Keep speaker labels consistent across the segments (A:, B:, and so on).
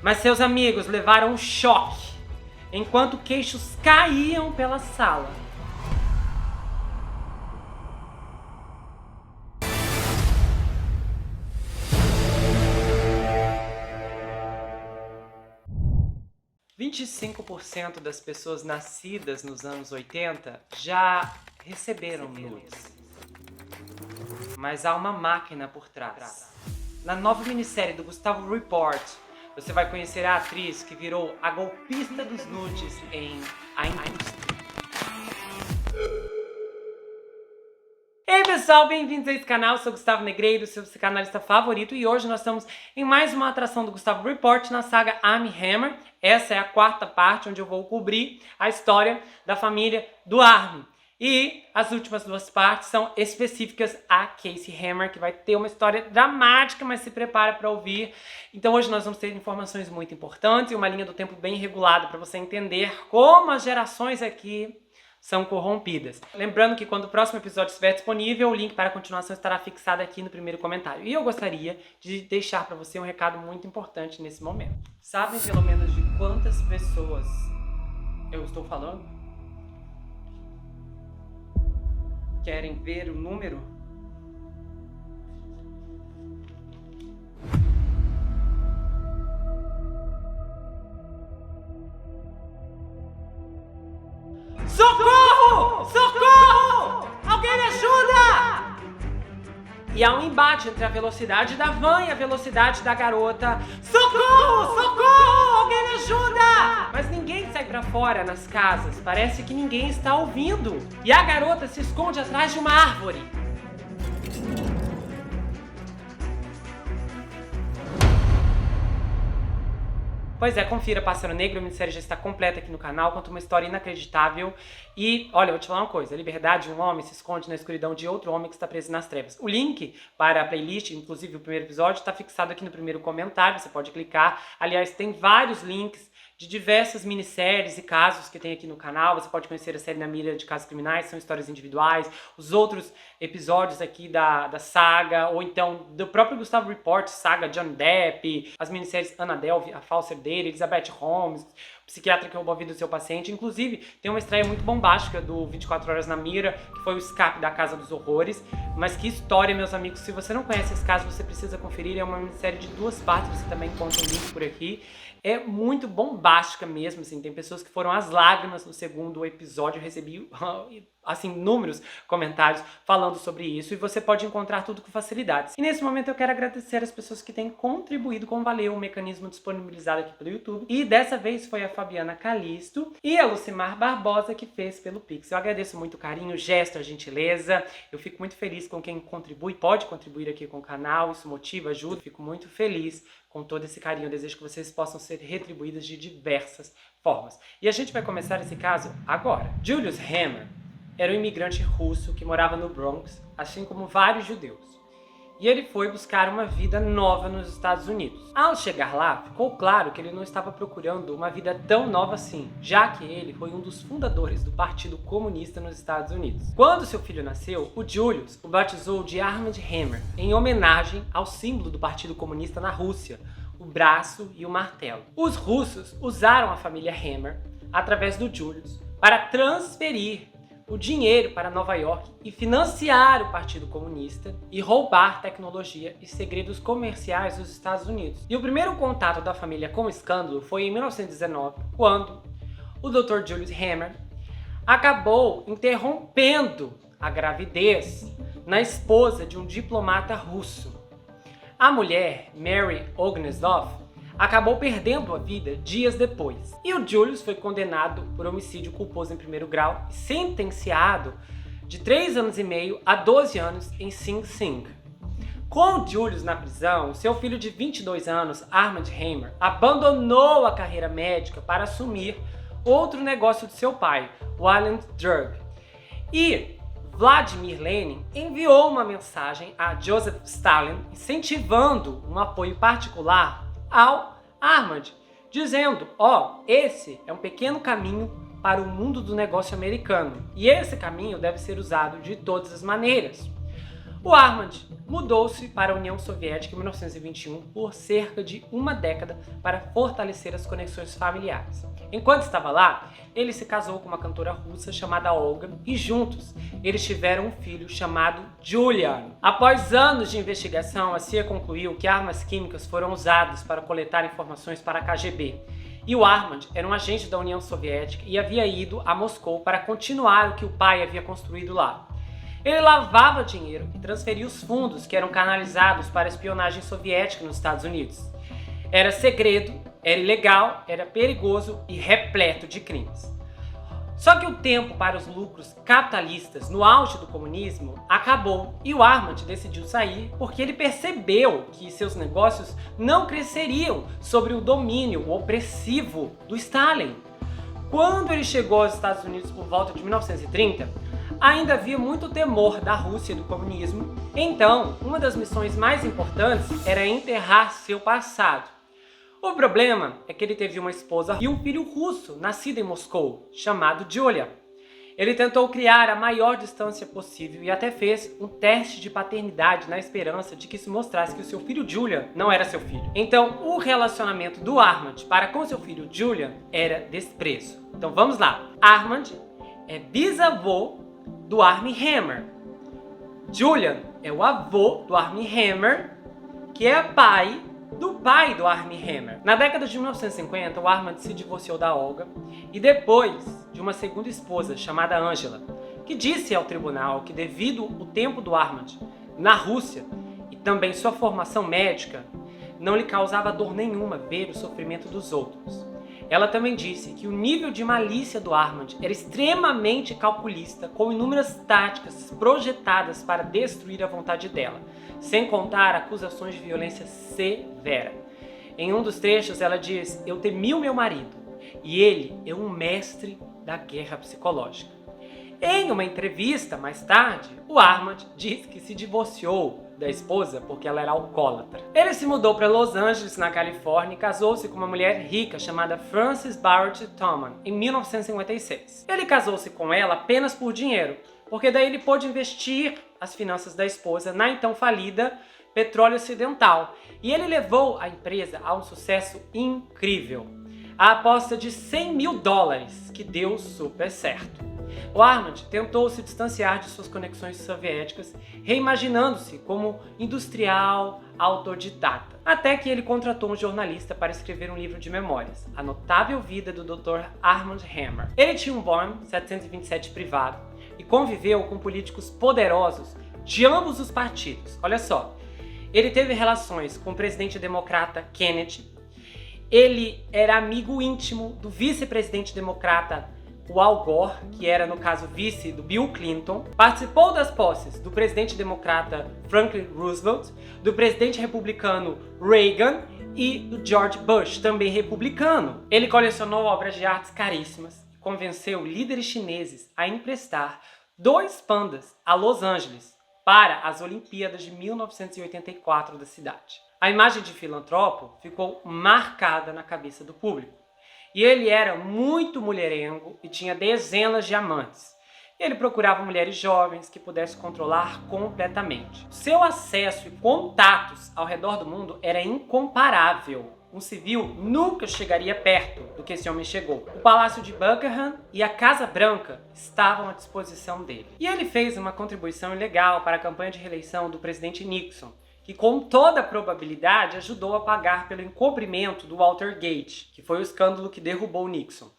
A: Mas seus amigos levaram um choque enquanto queixos caíam pela sala. ,25% das pessoas nascidas nos anos 80 já receberam nudes. Mas há uma máquina por trás. Na nova minissérie do Gustavo Report, você vai conhecer a atriz que virou a golpista dos nudes em A Indústria. Ei pessoal, bem-vindos a esse canal, eu sou Gustavo Negreiro, seu psicanalista favorito, e hoje nós estamos em mais uma atração do Gustavo Report na saga Armie Hammer. Essa é a quarta parte, onde eu vou cobrir a história da família do Armie. E as últimas duas partes são específicas a Casey Hammer, que vai ter uma história dramática, mas se prepara para ouvir. Então hoje nós vamos ter informações muito importantes e uma linha do tempo bem regulada para você entender como as gerações aqui são corrompidas. Lembrando que quando o próximo episódio estiver disponível, o link para a continuação estará fixado aqui no primeiro comentário. E eu gostaria de deixar para você um recado muito importante nesse momento. Sabem pelo menos de quantas pessoas eu estou falando? Querem ver o número? Socorro! Socorro! Alguém me ajuda! E há um embate entre a velocidade da van e a velocidade da garota. Socorro! Socorro! Alguém me ajuda! Mas ninguém sai pra fora nas casas. Parece que ninguém está ouvindo. E a garota se esconde atrás de uma árvore. Pois é, confira Pássaro Negro, a minissérie já está completa aqui no canal, conta uma história inacreditável. E, olha, eu vou te falar uma coisa, a liberdade de um homem se esconde na escuridão de outro homem que está preso nas trevas. O link para a playlist, inclusive o primeiro episódio, está fixado aqui no primeiro comentário, você pode clicar. Aliás, tem vários links de diversas minisséries e casos que tem aqui no canal. Você pode conhecer a série Na Mira de Casos Criminais, são histórias individuais, os outros episódios aqui da saga, ou então do próprio Gustavo Report, saga John Depp, as minisséries Anna Delvey, a falsa herdeira, Elizabeth Holmes, o psiquiatra que roubou a vida do seu paciente. Inclusive, tem uma estreia muito bombástica do 24 Horas na Mira, que foi o escape da Casa dos Horrores. Mas que história, meus amigos, se você não conhece esse caso, você precisa conferir, é uma minissérie de 2 partes, você também encontra o link por aqui. É muito bombástica mesmo, assim, tem pessoas que foram às lágrimas no segundo episódio, eu recebi, assim, inúmeros comentários falando sobre isso, e você pode encontrar tudo com facilidades. E nesse momento eu quero agradecer as pessoas que têm contribuído com Valeu, o mecanismo disponibilizado aqui pelo YouTube, e dessa vez foi a Fabiana Calisto e a Lucimar Barbosa que fez pelo Pix. Eu agradeço muito o carinho, o gesto, a gentileza, eu fico muito feliz com quem contribui, pode contribuir aqui com o canal, isso motiva, ajuda, fico muito feliz com todo esse carinho. Eu desejo que vocês possam ser retribuídos de diversas formas. E a gente vai começar esse caso agora. Julius Hammer era um imigrante russo que morava no Bronx, assim como vários judeus. E ele foi buscar uma vida nova nos Estados Unidos. Ao chegar lá, ficou claro que ele não estava procurando uma vida tão nova assim, já que ele foi um dos fundadores do Partido Comunista nos Estados Unidos. Quando seu filho nasceu, o Julius o batizou de Armie Hammer, em homenagem ao símbolo do Partido Comunista na Rússia, o braço e o martelo. Os russos usaram a família Hammer, através do Julius, para transferir o dinheiro para Nova York e financiar o Partido Comunista e roubar tecnologia e segredos comerciais dos Estados Unidos. E o primeiro contato da família com o escândalo foi em 1919, quando o Dr. Julius Hammer acabou interrompendo a gravidez na esposa de um diplomata russo. A mulher, Mary Ognezdorf, acabou perdendo a vida dias depois. E o Julius foi condenado por homicídio culposo em primeiro grau e sentenciado de 3 anos e meio a 12 anos em Sing Sing. Com o Julius na prisão, seu filho de 22 anos, Armie Hammer, abandonou a carreira médica para assumir outro negócio de seu pai, o Allen Drug. E Vladimir Lenin enviou uma mensagem a Joseph Stalin incentivando um apoio particular ao Armie, dizendo, esse é um pequeno caminho para o mundo do negócio americano, e esse caminho deve ser usado de todas as maneiras. O Armand mudou-se para a União Soviética em 1921 por cerca de uma década para fortalecer as conexões familiares. Enquanto estava lá, ele se casou com uma cantora russa chamada Olga e juntos eles tiveram um filho chamado Julian. Após anos de investigação, a CIA concluiu que armas químicas foram usadas para coletar informações para a KGB. E o Armand era um agente da União Soviética e havia ido a Moscou para continuar o que o pai havia construído lá. Ele lavava dinheiro e transferia os fundos que eram canalizados para a espionagem soviética nos Estados Unidos. Era segredo, era ilegal, era perigoso e repleto de crimes. Só que o tempo para os lucros capitalistas no auge do comunismo acabou e o Armand decidiu sair porque ele percebeu que seus negócios não cresceriam sobre o domínio opressivo do Stalin. Quando ele chegou aos Estados Unidos por volta de 1930, ainda havia muito temor da Rússia e do comunismo, então uma das missões mais importantes era enterrar seu passado. O problema é que ele teve uma esposa e um filho russo, nascido em Moscou, chamado Julia. Ele tentou criar a maior distância possível e até fez um teste de paternidade na esperança de que se mostrasse que o seu filho Julia não era seu filho. Então, o relacionamento do Armand para com seu filho Julia era desprezo. Então vamos lá. Armand é bisavô do Armie Hammer. Julian é o avô do Armie Hammer, que é pai do Armie Hammer. Na década de 1950, o Armand se divorciou da Olga e depois de uma segunda esposa chamada Angela, que disse ao tribunal que devido ao tempo do Armand na Rússia e também sua formação médica, não lhe causava dor nenhuma ver o sofrimento dos outros. Ela também disse que o nível de malícia do Armand era extremamente calculista, com inúmeras táticas projetadas para destruir a vontade dela, sem contar acusações de violência severa. Em um dos trechos ela diz: "Eu temi o meu marido, e ele é um mestre da guerra psicológica." Em uma entrevista mais tarde, o Armand diz que se divorciou da esposa porque ela era alcoólatra. Ele se mudou para Los Angeles, na Califórnia, e casou-se com uma mulher rica chamada Frances Barrett Thoman em 1956. Ele casou-se com ela apenas por dinheiro, porque daí ele pôde investir as finanças da esposa na então falida Petróleo Ocidental, e ele levou a empresa a um sucesso incrível. A aposta de $100 mil, que deu super certo. O Armand tentou se distanciar de suas conexões soviéticas, reimaginando-se como industrial autodidata, até que ele contratou um jornalista para escrever um livro de memórias, A Notável Vida do Dr. Armand Hammer. Ele tinha um Boeing 727 privado e conviveu com políticos poderosos de ambos os partidos. Olha só, ele teve relações com o presidente democrata Kennedy, ele era amigo íntimo do vice-presidente democrata o Al Gore, que era, no caso, vice do Bill Clinton, participou das posses do presidente democrata Franklin Roosevelt, do presidente republicano Reagan e do George Bush, também republicano. Ele colecionou obras de artes caríssimas e convenceu líderes chineses a emprestar 2 pandas a Los Angeles para as Olimpíadas de 1984 da cidade. A imagem de filantropo ficou marcada na cabeça do público. E ele era muito mulherengo e tinha dezenas de amantes. Ele procurava mulheres jovens que pudesse controlar completamente. Seu acesso e contatos ao redor do mundo era incomparável. Um civil nunca chegaria perto do que esse homem chegou. O Palácio de Buckingham e a Casa Branca estavam à disposição dele. E ele fez uma contribuição legal para a campanha de reeleição do presidente Nixon, que com toda probabilidade ajudou a pagar pelo encobrimento do Watergate, que foi o escândalo que derrubou Nixon.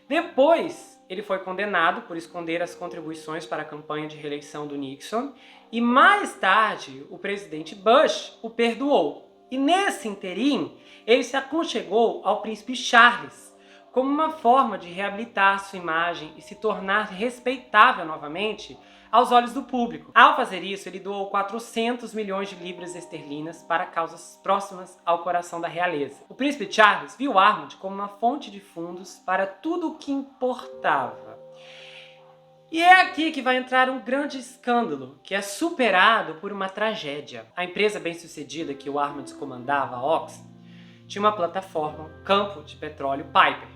A: Depois, ele foi condenado por esconder as contribuições para a campanha de reeleição do Nixon, e mais tarde, o presidente Bush o perdoou. E nesse interim, ele se aconchegou ao príncipe Charles, como uma forma de reabilitar sua imagem e se tornar respeitável novamente aos olhos do público. Ao fazer isso, ele doou 400 milhões de libras esterlinas para causas próximas ao coração da realeza. O príncipe Charles viu Armand como uma fonte de fundos para tudo o que importava. E é aqui que vai entrar um grande escândalo, que é superado por uma tragédia. A empresa bem-sucedida que o Armand comandava, a Oxy, tinha uma plataforma, um campo de petróleo Piper,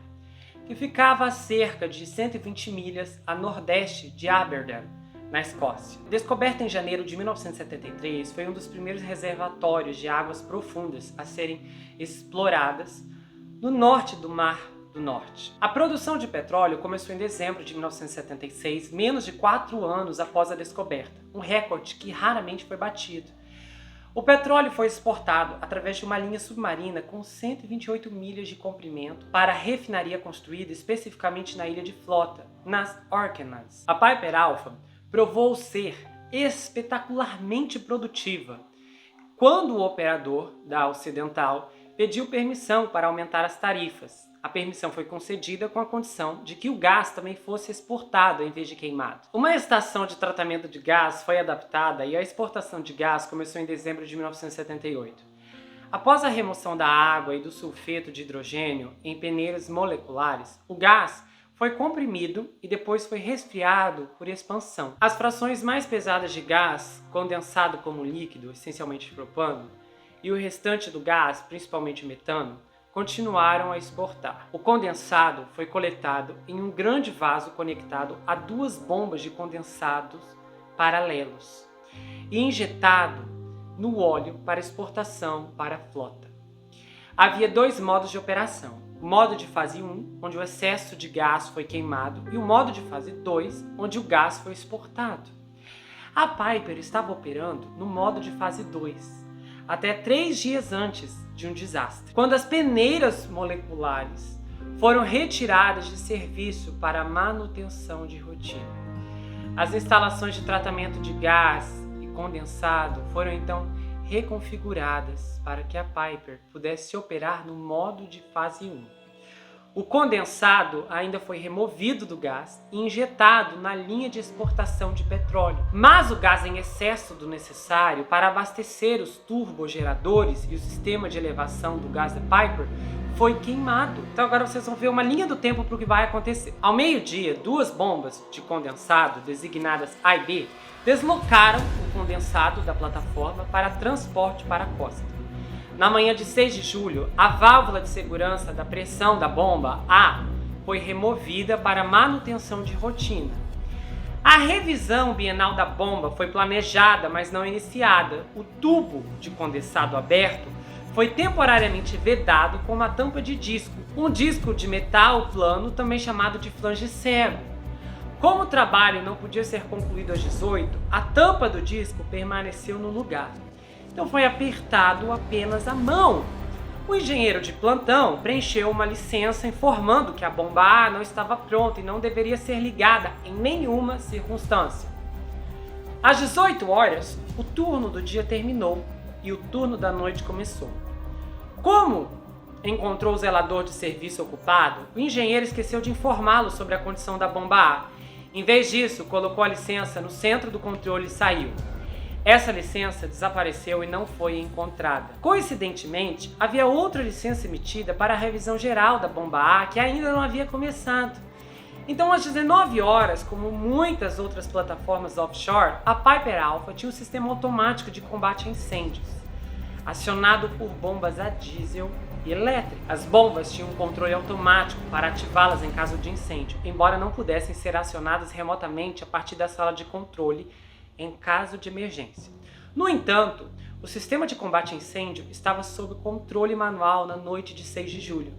A: que ficava a cerca de 120 milhas a nordeste de Aberdeen, na Escócia. Descoberta em janeiro de 1973, foi um dos primeiros reservatórios de águas profundas a serem exploradas no norte do Mar do Norte. A produção de petróleo começou em dezembro de 1976, menos de 4 anos após a descoberta, um recorde que raramente foi batido. O petróleo foi exportado através de uma linha submarina com 128 milhas de comprimento para a refinaria construída especificamente na ilha de Flota, nas Orkneys. A Piper Alpha provou ser espetacularmente produtiva quando o operador da Ocidental pediu permissão para aumentar as tarifas. A permissão foi concedida com a condição de que o gás também fosse exportado em vez de queimado. Uma estação de tratamento de gás foi adaptada e a exportação de gás começou em dezembro de 1978. Após a remoção da água e do sulfeto de hidrogênio em peneiras moleculares, o gás foi comprimido e depois foi resfriado por expansão. As frações mais pesadas de gás, condensado como líquido, essencialmente propano, e o restante do gás, principalmente metano, continuaram a exportar. O condensado foi coletado em um grande vaso conectado a 2 bombas de condensados paralelos e injetado no óleo para exportação para a flota. Havia 2 modos de operação: o modo de fase 1, onde o excesso de gás foi queimado, e o modo de fase 2, onde o gás foi exportado. A Piper estava operando no modo de fase 2, até 3 dias antes de um desastre, quando as peneiras moleculares foram retiradas de serviço para manutenção de rotina. As instalações de tratamento de gás e condensado foram então reconfiguradas para que a Piper pudesse operar no modo de fase 1. O condensado ainda foi removido do gás e injetado na linha de exportação de petróleo. Mas o gás em excesso do necessário para abastecer os turbogeradores e o sistema de elevação do gás da Piper foi queimado. Então agora vocês vão ver uma linha do tempo para o que vai acontecer. Ao meio-dia, 2 bombas de condensado, designadas A e B, deslocaram o condensado da plataforma para transporte para a costa. Na manhã de 6 de julho, a válvula de segurança da pressão da bomba A foi removida para manutenção de rotina. A revisão bienal da bomba foi planejada, mas não iniciada. O tubo de condensado aberto foi temporariamente vedado com uma tampa de disco, um disco de metal plano, também chamado de flange cego. Como o trabalho não podia ser concluído às 18, a tampa do disco permaneceu no lugar. Então foi apertado apenas a mão. O engenheiro de plantão preencheu uma licença informando que a bomba A não estava pronta e não deveria ser ligada em nenhuma circunstância. Às 18 horas, o turno do dia terminou e o turno da noite começou. Como encontrou o zelador de serviço ocupado, o engenheiro esqueceu de informá-lo sobre a condição da bomba A. Em vez disso, colocou a licença no centro do controle e saiu. Essa licença desapareceu e não foi encontrada. Coincidentemente, havia outra licença emitida para a revisão geral da bomba A que ainda não havia começado. Então, às 19 horas, como muitas outras plataformas offshore, a Piper Alpha tinha um sistema automático de combate a incêndios, acionado por bombas a diesel e elétrica. As bombas tinham um controle automático para ativá-las em caso de incêndio, embora não pudessem ser acionadas remotamente a partir da sala de controle em caso de emergência. No entanto, o sistema de combate a incêndio estava sob controle manual na noite de 6 de julho.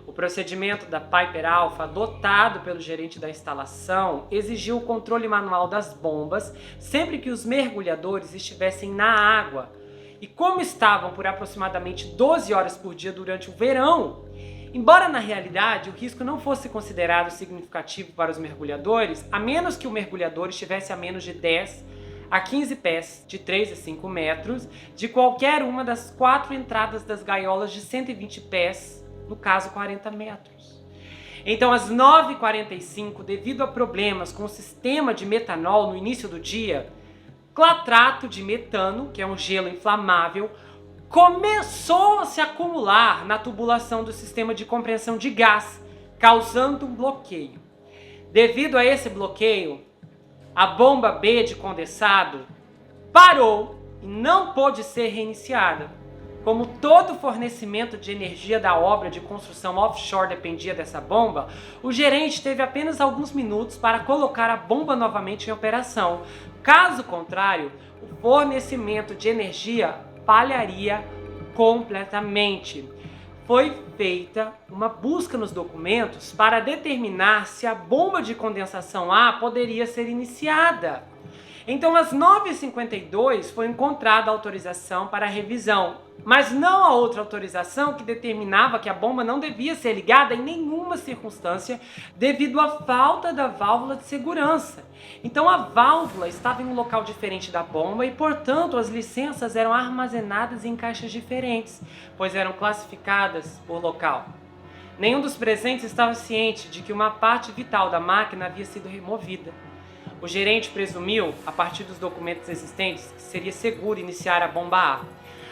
A: O procedimento da Piper Alpha, adotado pelo gerente da instalação, exigiu o controle manual das bombas sempre que os mergulhadores estivessem na água. E como estavam por aproximadamente 12 horas por dia durante o verão, embora na realidade o risco não fosse considerado significativo para os mergulhadores, a menos que o mergulhador estivesse a menos de 10 a 15 pés, de 3 a 5 metros, de qualquer uma das 4 entradas das gaiolas de 120 pés, no caso 40 metros. Então, às 9h45, devido a problemas com o sistema de metanol no início do dia, clatrato de metano, que é um gelo inflamável, começou a se acumular na tubulação do sistema de compreensão de gás, causando um bloqueio. Devido a esse bloqueio, a bomba B de condensado parou e não pôde ser reiniciada. como todo o fornecimento de energia da obra de construção offshore dependia dessa bomba, o gerente teve apenas alguns minutos para colocar a bomba novamente em operação. Caso contrário, o fornecimento de energia falharia completamente. Foi feita uma busca nos documentos para determinar se a bomba de condensação A poderia ser iniciada. Então, às 9h52 foi encontrada a autorização para a revisão, mas não a outra autorização que determinava que a bomba não devia ser ligada em nenhuma circunstância devido à falta da válvula de segurança. Então, a válvula estava em um local diferente da bomba e, portanto, as licenças eram armazenadas em caixas diferentes, pois eram classificadas por local. Nenhum dos presentes estava ciente de que uma parte vital da máquina havia sido removida. O gerente presumiu, a partir dos documentos existentes, que seria seguro iniciar a bomba A.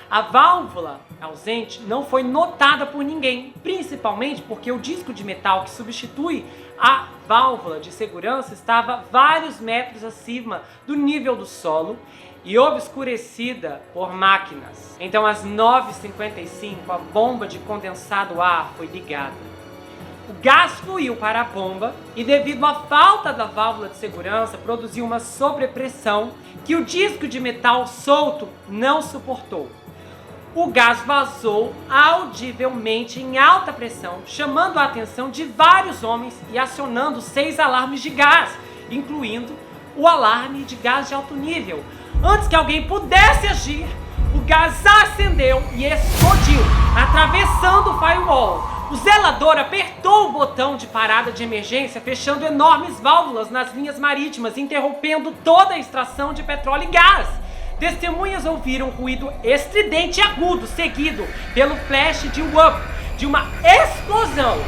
A: A válvula ausente não foi notada por ninguém, principalmente porque o disco de metal que substitui a válvula de segurança estava vários metros acima do nível do solo e obscurecida por máquinas. Então, às 9h55, a bomba de condensado A foi ligada. O gás fluiu para a bomba e, devido à falta da válvula de segurança, produziu uma sobrepressão que o disco de metal solto não suportou. O gás vazou audivelmente em alta pressão, chamando a atenção de vários homens e acionando 6 alarmes de gás, incluindo o alarme de gás de alto nível. Antes que alguém pudesse agir, o gás acendeu e explodiu, atravessando o firewall. O zelador apertou o botão de parada de emergência, fechando enormes válvulas nas linhas marítimas, interrompendo toda a extração de petróleo e gás. Testemunhas ouviram um ruído estridente e agudo, seguido pelo flash de uma explosão.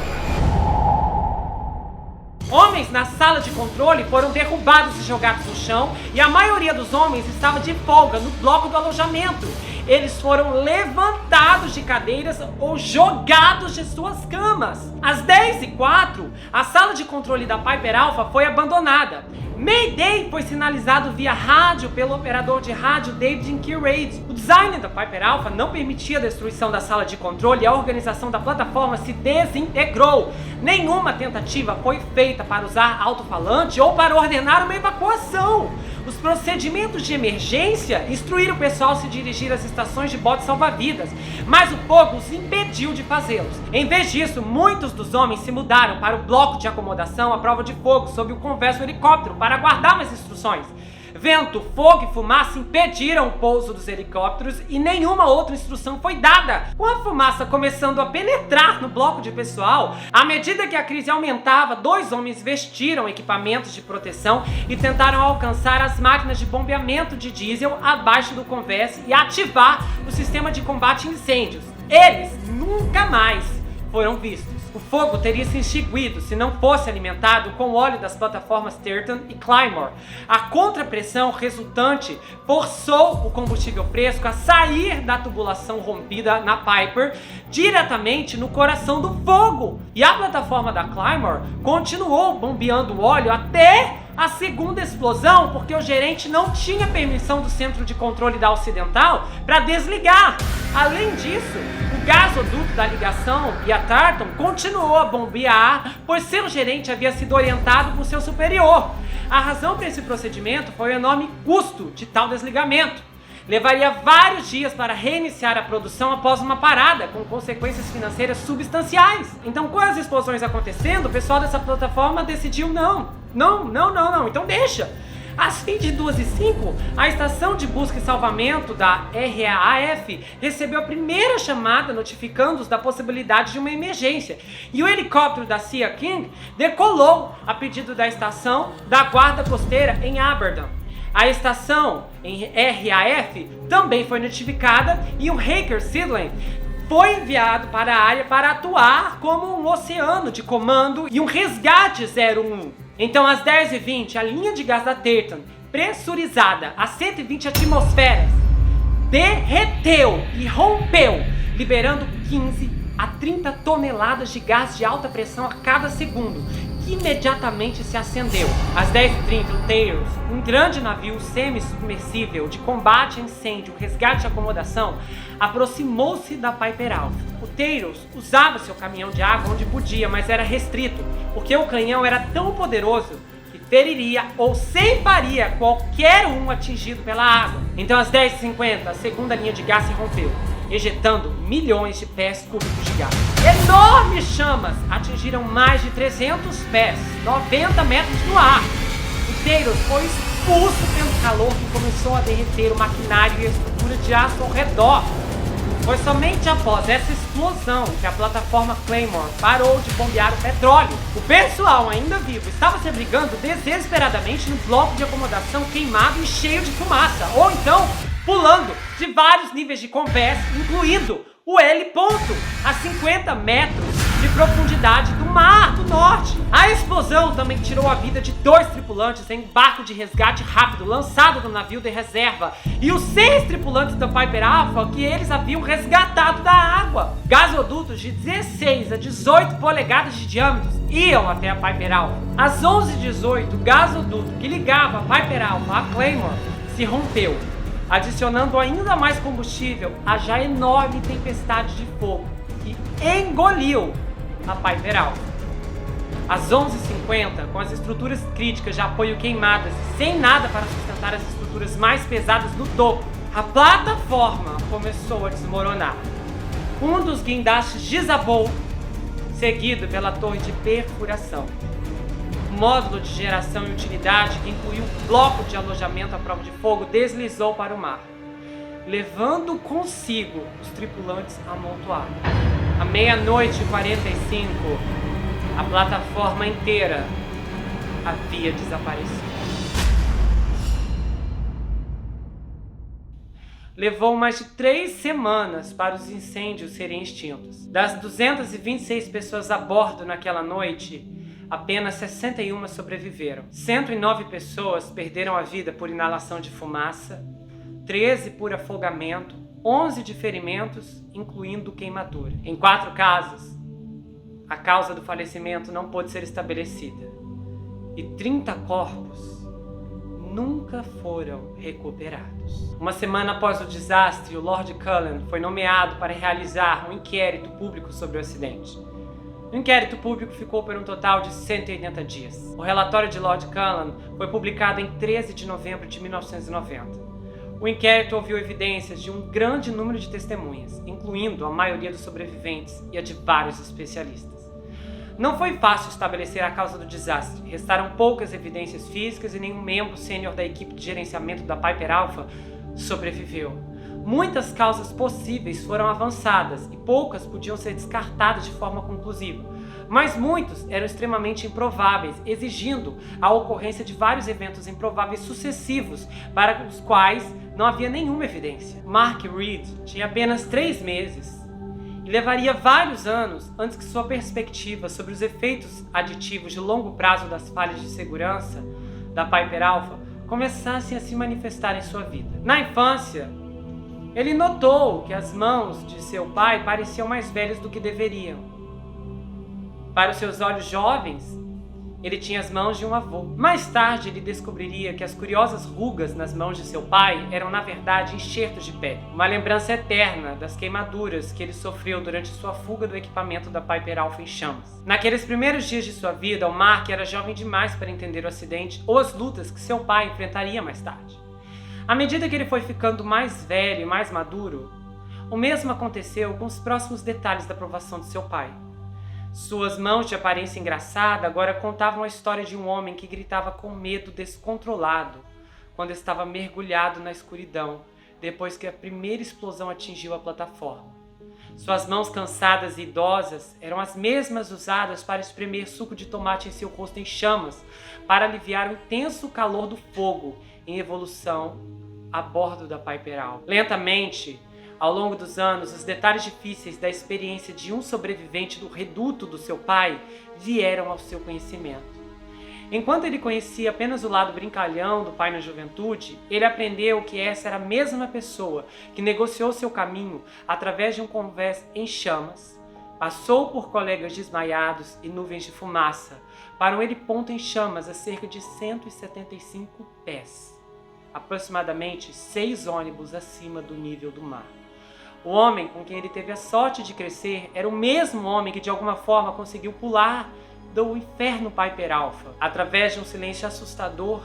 A: Homens na sala de controle foram derrubados e jogados no chão, e a maioria dos homens estava de folga no bloco do alojamento. Eles foram levantados de cadeiras ou jogados de suas camas. Às 10h04, a sala de controle da Piper Alpha foi abandonada. Mayday foi sinalizado via rádio pelo operador de rádio David Kilraid. O design da Piper Alpha não permitia a destruição da sala de controle e a organização da plataforma se desintegrou. Nenhuma tentativa foi feita para usar alto-falante ou para ordenar uma evacuação. Os procedimentos de emergência instruíram o pessoal a se dirigir às estações de bote salva-vidas, mas o fogo os impediu de fazê-los. Em vez disso, muitos dos homens se mudaram para o bloco de acomodação à prova de fogo sob o converso helicóptero para aguardar mais instruções. Vento, fogo e fumaça impediram o pouso dos helicópteros e nenhuma outra instrução foi dada. Com a fumaça começando a penetrar no bloco de pessoal, à medida que a crise aumentava, 2 homens vestiram equipamentos de proteção e tentaram alcançar as máquinas de bombeamento de diesel abaixo do convés e ativar o sistema de combate a incêndios. Eles nunca mais foram vistos. O fogo teria se extinguido se não fosse alimentado com o óleo das plataformas Turton e Claymore. A contrapressão resultante forçou o combustível fresco a sair da tubulação rompida na Piper diretamente no coração do fogo. E a plataforma da Claymore continuou bombeando o óleo até a segunda explosão, porque o gerente não tinha permissão do centro de controle da Ocidental para desligar. Além disso, o gasoduto da ligação e a Tarton continuou a bombear, pois seu gerente havia sido orientado por seu superior. A razão para esse procedimento foi o enorme custo de tal desligamento. Levaria vários dias para reiniciar a produção após uma parada, com consequências financeiras substanciais. Então, com as explosões acontecendo, o pessoal dessa plataforma decidiu não, então deixa. Às 22h05, a estação de busca e salvamento da RAAF recebeu a primeira chamada notificando-os da possibilidade de uma emergência. E o helicóptero da Sea King decolou a pedido da estação da Guarda Costeira em Aberdeen. A estação em RAF também foi notificada e o Haker Sidley foi enviado para a área para atuar como um oceano de comando e um resgate 01. Então, às 10h20, a linha de gás da Turton, pressurizada a 120 atmosferas, derreteu e rompeu, liberando 15 a 30 toneladas de gás de alta pressão a cada segundo, que imediatamente se acendeu. Às 10h30, o Tails, um grande navio semi-submersível de combate a incêndio, resgate e acomodação, aproximou-se da Piper Alpha. O Tails usava seu caminhão de água onde podia, mas era restrito, porque o canhão era tão poderoso que feriria ou ceifaria qualquer um atingido pela água. Então, às 10h50, a segunda linha de gás se rompeu, ejetando milhões de pés cúbicos de gás. Enormes chamas atingiram mais de 300 pés, 90 metros no ar. O Tails foi expulso pelo calor que começou a derreter o maquinário e a estrutura de aço ao redor. Foi somente após essa explosão que a plataforma Claymore parou de bombear o petróleo. O pessoal, ainda vivo, estava se abrigando desesperadamente no bloco de acomodação queimado e cheio de fumaça, ou então pulando de vários níveis de convés, incluindo o L ponto, a 50 metros de profundidade do Mar do Norte. A explosão também tirou a vida de 2 tripulantes em um barco de resgate rápido lançado do navio de reserva e os 6 tripulantes da Piper Alpha que eles haviam resgatado da água. Gasodutos de 16 a 18 polegadas de diâmetro iam até a Piper Alpha. Às 11h18, o gasoduto que ligava a Piper Alpha à Claymore se rompeu, adicionando ainda mais combustível à já enorme tempestade de fogo que engoliu a Piper Alpha. Às 11h50, com as estruturas críticas de apoio queimadas e sem nada para sustentar as estruturas mais pesadas no topo, a plataforma começou a desmoronar. Um dos guindastes desabou, seguido pela torre de perfuração. O módulo de geração e utilidade, que incluiu um bloco de alojamento à prova de fogo, deslizou para o mar, levando consigo os tripulantes amontoados. À 00h45, a plataforma inteira havia desaparecido. Levou mais de 3 semanas para os incêndios serem extintos. Das 226 pessoas a bordo naquela noite, apenas 61 sobreviveram. 109 pessoas perderam a vida por inalação de fumaça, 13 por afogamento, 11 de ferimentos, incluindo queimadura. Em 4 casos, a causa do falecimento não pôde ser estabelecida e 30 corpos nunca foram recuperados. Uma semana após o desastre, o Lord Cullen foi nomeado para realizar um inquérito público sobre o acidente. O inquérito público ficou por um total de 180 dias. O relatório de Lord Cullen foi publicado em 13 de novembro de 1990. O inquérito ouviu evidências de um grande número de testemunhas, incluindo a maioria dos sobreviventes e a de vários especialistas. Não foi fácil estabelecer a causa do desastre. Restaram poucas evidências físicas e nenhum membro sênior da equipe de gerenciamento da Piper Alpha sobreviveu. Muitas causas possíveis foram avançadas e poucas podiam ser descartadas de forma conclusiva, mas muitos eram extremamente improváveis, exigindo a ocorrência de vários eventos improváveis sucessivos para os quais não havia nenhuma evidência. Mark Reed tinha apenas 3 meses e levaria vários anos antes que sua perspectiva sobre os efeitos aditivos de longo prazo das falhas de segurança da Piper Alpha começassem a se manifestar em sua vida. Na infância, ele notou que as mãos de seu pai pareciam mais velhas do que deveriam. Para os seus olhos jovens, ele tinha as mãos de um avô. Mais tarde, ele descobriria que as curiosas rugas nas mãos de seu pai eram, na verdade, enxertos de pele. Uma lembrança eterna das queimaduras que ele sofreu durante sua fuga do equipamento da Piper Alpha em chamas. Naqueles primeiros dias de sua vida, o Mark era jovem demais para entender o acidente ou as lutas que seu pai enfrentaria mais tarde. À medida que ele foi ficando mais velho e mais maduro, o mesmo aconteceu com os próximos detalhes da provação de seu pai. Suas mãos de aparência engraçada agora contavam a história de um homem que gritava com medo descontrolado quando estava mergulhado na escuridão, depois que a primeira explosão atingiu a plataforma. Suas mãos cansadas e idosas eram as mesmas usadas para espremer suco de tomate em seu rosto em chamas, para aliviar o intenso calor do fogo em evolução a bordo da Piper Alpha. Lentamente, ao longo dos anos, os detalhes difíceis da experiência de um sobrevivente do reduto do seu pai vieram ao seu conhecimento. Enquanto ele conhecia apenas o lado brincalhão do pai na juventude, ele aprendeu que essa era a mesma pessoa que negociou seu caminho através de um convés em chamas Passou por colegas desmaiados e nuvens de fumaça para um heliponto em chamas a cerca de 175 pés, aproximadamente 6 ônibus acima do nível do mar. O homem com quem ele teve a sorte de crescer era o mesmo homem que de alguma forma conseguiu pular do inferno Piper Alpha através de um silêncio assustador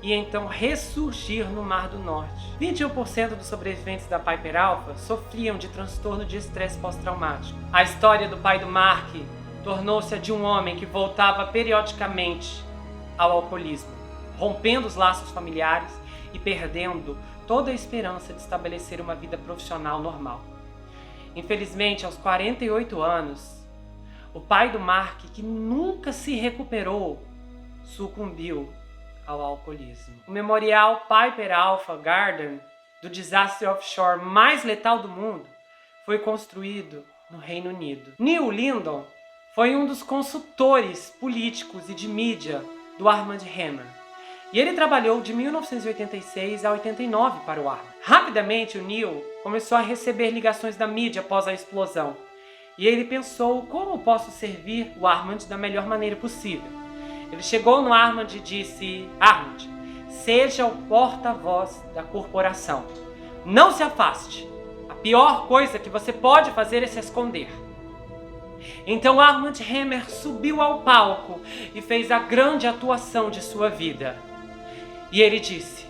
A: e então ressurgir no Mar do Norte. 21% dos sobreviventes da Piper Alpha sofriam de transtorno de estresse pós-traumático. A história do pai do Mark tornou-se a de um homem que voltava periodicamente ao alcoolismo, rompendo os laços familiares e perdendo toda a esperança de estabelecer uma vida profissional normal. Infelizmente, aos 48 anos, o pai do Mark, que nunca se recuperou, sucumbiu ao alcoolismo. O memorial Piper Alpha Garden, do desastre offshore mais letal do mundo, foi construído no Reino Unido. Neil Lindon foi um dos consultores políticos e de mídia do Armand Hammer. E ele trabalhou de 1986 a 89 para o Armand. Rapidamente, o Neil começou a receber ligações da mídia após a explosão. E ele pensou, como posso servir o Armand da melhor maneira possível? Ele chegou no Armand e disse: Armand, seja o porta-voz da corporação. Não se afaste. A pior coisa que você pode fazer é se esconder. Então Armand Hammer subiu ao palco e fez a grande atuação de sua vida. E ele disse: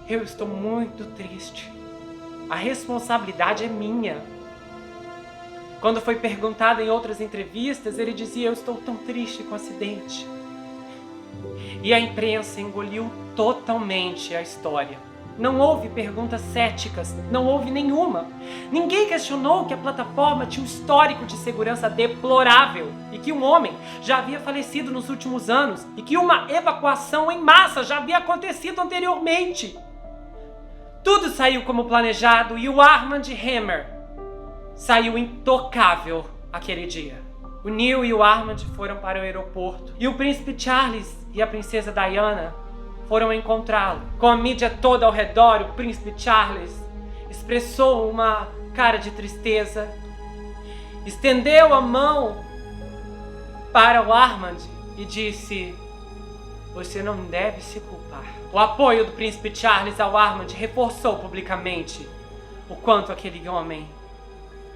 A: eu estou muito triste. A responsabilidade é minha. Quando foi perguntado em outras entrevistas, ele dizia: eu estou tão triste com o acidente. E a imprensa engoliu totalmente a história. Não houve perguntas céticas, não houve nenhuma. Ninguém questionou que a plataforma tinha um histórico de segurança deplorável e que um homem já havia falecido nos últimos anos e que uma evacuação em massa já havia acontecido anteriormente. Tudo saiu como planejado e o Armand Hammer saiu intocável aquele dia. O Neil e o Armand foram para o aeroporto e o príncipe Charles e a princesa Diana foram encontrá-lo. Com a mídia toda ao redor, o príncipe Charles expressou uma cara de tristeza, estendeu a mão para o Armand e disse: você não deve se culpar. O apoio do príncipe Charles ao Armand reforçou publicamente o quanto aquele homem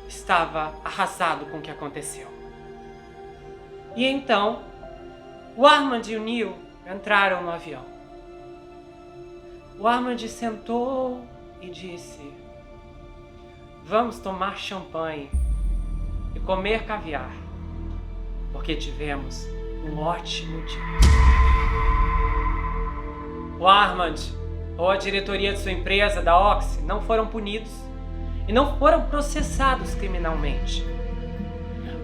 A: estava arrasado com o que aconteceu. E então, o Armand e o Neil entraram no avião. O Armand sentou e disse: vamos tomar champanhe e comer caviar, porque tivemos um ótimo dia. O Armand ou a diretoria de sua empresa, da Oxy, não foram punidos e não foram processados criminalmente.